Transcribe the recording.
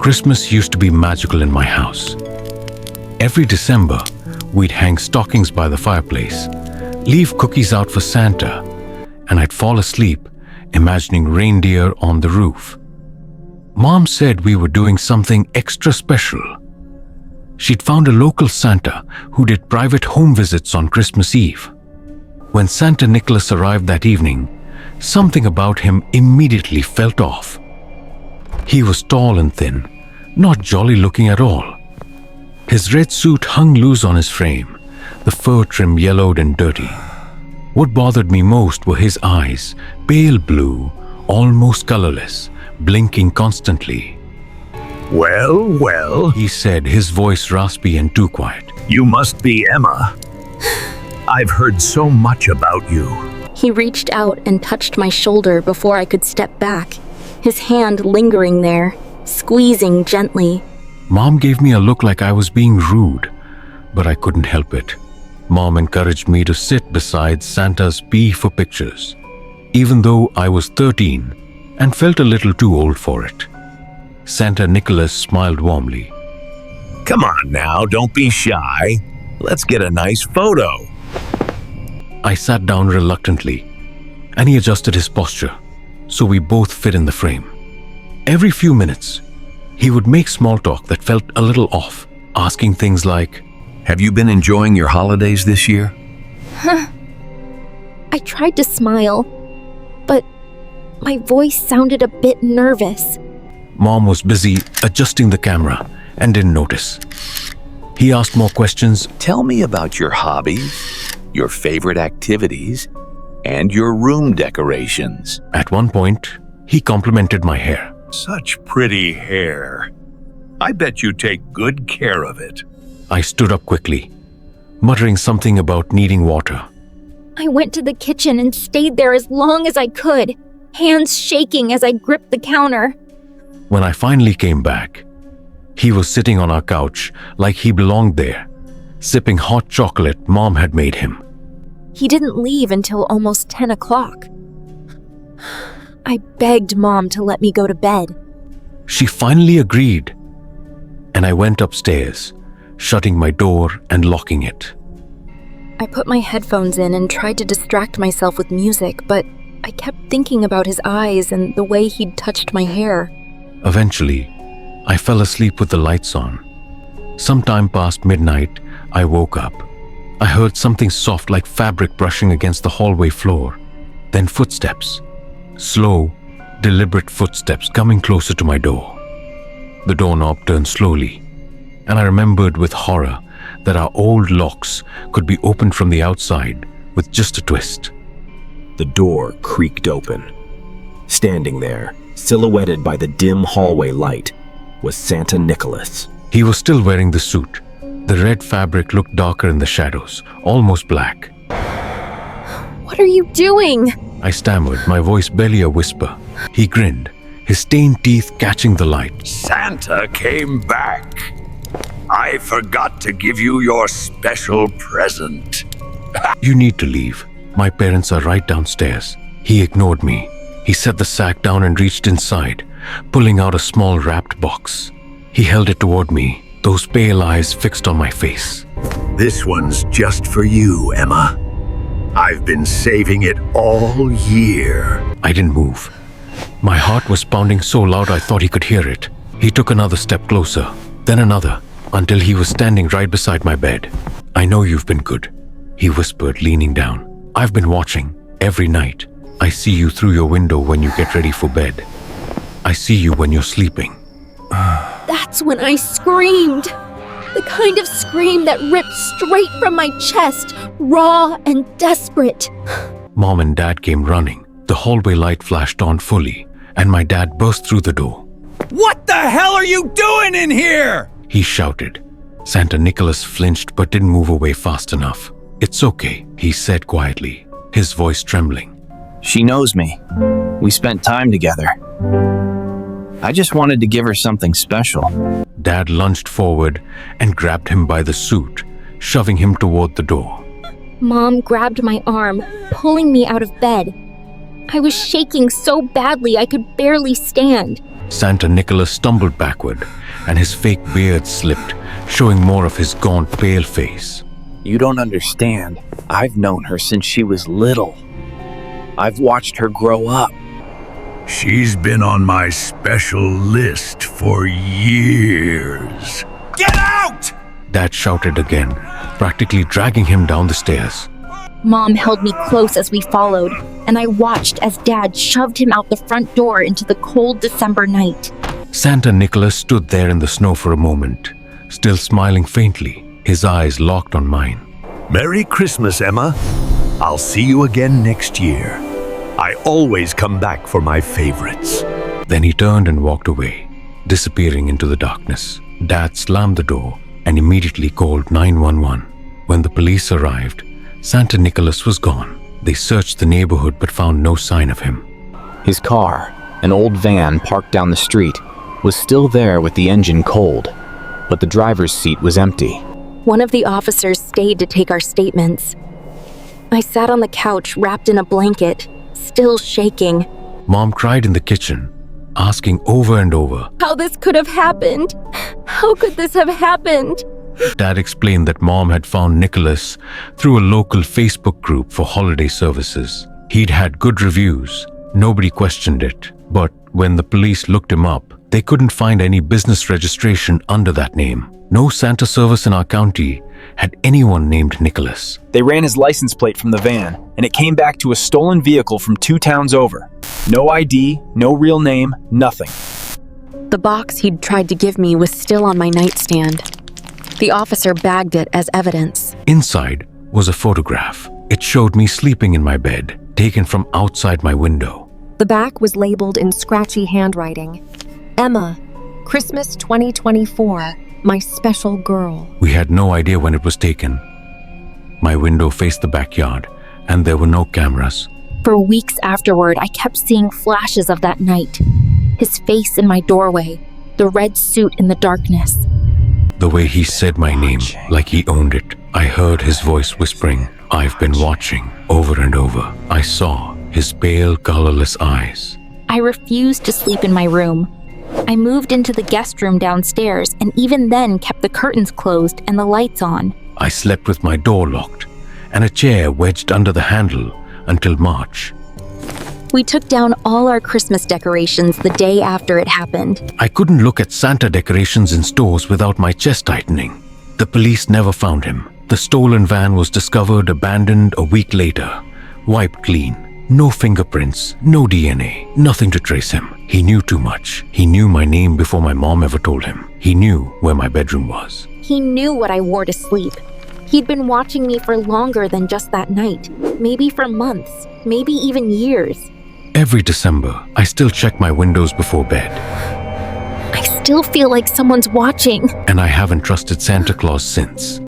Christmas used to be magical in my house. Every December, we'd hang stockings by the fireplace, leave cookies out for Santa, and I'd fall asleep imagining reindeer on the roof. Mom said we were doing something extra special. She'd found a local Santa who did private home visits on Christmas Eve. When Santa Nicholas arrived that evening, something about him immediately felt off. He was tall and thin, not jolly looking at all. His red suit hung loose on his frame, the fur trim yellowed and dirty. What bothered me most were his eyes, pale blue, almost colorless, blinking constantly. Well, He said, his voice raspy and too quiet. you must be Emma. I've heard so much about you. He reached out and touched my shoulder before I could step back, his hand lingering there, squeezing gently. Mom gave me a look like I was being rude, but I couldn't help it. Mom encouraged me to sit beside Santa's P for pictures, even though I was 13 and felt a little too old for it. Santa Nicholas smiled warmly. Come on now, don't be shy. Let's get a nice photo. I sat down reluctantly, and he adjusted his posture, so we both fit in the frame. Every few minutes, he would make small talk that felt a little off, asking things like, Have you been enjoying your holidays this year? I tried to smile, but my voice sounded a bit nervous. Mom was busy adjusting the camera and didn't notice. He asked more questions. Tell me about your hobbies, your favorite activities, and your room decorations. At one point, he complimented my hair. Such pretty hair. I bet you take good care of it. I stood up quickly, muttering something about needing water. I went to the kitchen and stayed there as long as I could, hands shaking as I gripped the counter. When I finally came back, he was sitting on our couch like he belonged there, sipping hot chocolate Mom had made him. He didn't leave until almost 10 o'clock. I begged Mom to let me go to bed. She finally agreed, and I went upstairs, shutting my door and locking it. I put my headphones in and tried to distract myself with music, but I kept thinking about his eyes and the way he'd touched my hair. Eventually, I fell asleep with the lights on. Sometime past midnight, I woke up. I heard something soft like fabric brushing against the hallway floor. Then footsteps. Slow, deliberate footsteps coming closer to my door. The doorknob turned slowly, and I remembered with horror that our old locks could be opened from the outside with just a twist. The door creaked open. Standing there, silhouetted by the dim hallway light, was Santa Nicholas. He was still wearing the suit. The red fabric looked darker in the shadows, almost black. What are you doing? I stammered, my voice barely a whisper. He grinned, his stained teeth catching the light. Santa came back. I forgot to give you your special present. You need to leave. My parents are right downstairs. He ignored me. He set the sack down and reached inside, pulling out a small wrapped box. He held it toward me, those pale eyes fixed on my face. This one's just for you, Emma. I've been saving it all year. I didn't move. My heart was pounding so loud I thought he could hear it. He took another step closer, then another, until he was standing right beside my bed. I know you've been good, he whispered, leaning down. I've been watching, every night. I see you through your window when you get ready for bed. I see you when you're sleeping. That's when I screamed. The kind of scream that ripped straight from my chest, raw and desperate. Mom and Dad came running. The hallway light flashed on fully, and my dad burst through the door. What the hell are you doing in here? He shouted. Santa Nicholas flinched but didn't move away fast enough. It's okay, he said quietly, his voice trembling. She knows me. We spent time together. I just wanted to give her something special. Dad lunged forward and grabbed him by the suit, shoving him toward the door. Mom grabbed my arm, pulling me out of bed. I was shaking so badly I could barely stand. Santa Nicholas stumbled backward, and his fake beard slipped, showing more of his gaunt, pale face. You don't understand. I've known her since she was little. I've watched her grow up. She's been on my special list for years. Get out! Dad shouted again, practically dragging him down the stairs. Mom held me close as we followed, and I watched as Dad shoved him out the front door into the cold December night. Santa Nicholas stood there in the snow for a moment, still smiling faintly, his eyes locked on mine. Merry Christmas, Emma. I'll see you again next year. I always come back for my favorites. Then he turned and walked away, disappearing into the darkness. Dad slammed the door and immediately called 911. When the police arrived, Santa Nicholas was gone. They searched the neighborhood but found no sign of him. His car, an old van parked down the street, was still there with the engine cold, but the driver's seat was empty. One of the officers stayed to take our statements. I sat on the couch wrapped in a blanket, still shaking. Mom cried in the kitchen, asking over and over, How this could have happened? How could this have happened? Dad explained that Mom had found Nicholas through a local Facebook group for holiday services. He'd had good reviews. Nobody questioned it. But when the police looked him up, they couldn't find any business registration under that name. No Santa service in our county had anyone named Nicholas. They ran his license plate from the van, and it came back to a stolen vehicle from 2 towns over. No ID, no real name, nothing. The box he'd tried to give me was still on my nightstand. The officer bagged it as evidence. Inside was a photograph. It showed me sleeping in my bed, taken from outside my window. The back was labeled in scratchy handwriting. Emma, Christmas 2024, my special girl. We had no idea when it was taken. My window faced the backyard, and there were no cameras. For weeks afterward, I kept seeing flashes of that night. His face in my doorway, the red suit in the darkness. The way he said my name, like he owned it. I heard his voice whispering, I've been watching, over and over. I saw his pale, colorless eyes. I refused to sleep in my room. I moved into the guest room downstairs and even then kept the curtains closed and the lights on. I slept with my door locked and a chair wedged under the handle until March. We took down all our Christmas decorations the day after it happened. I couldn't look at Santa decorations in stores without my chest tightening. The police never found him. The stolen van was discovered abandoned a week later, wiped clean. No fingerprints, no DNA, nothing to trace him. He knew too much. He knew my name before my mom ever told him. He knew where my bedroom was. He knew what I wore to sleep. He'd been watching me for longer than just that night. Maybe for months, maybe even years. Every December, I still check my windows before bed. I still feel like someone's watching. And I haven't trusted Santa Claus since.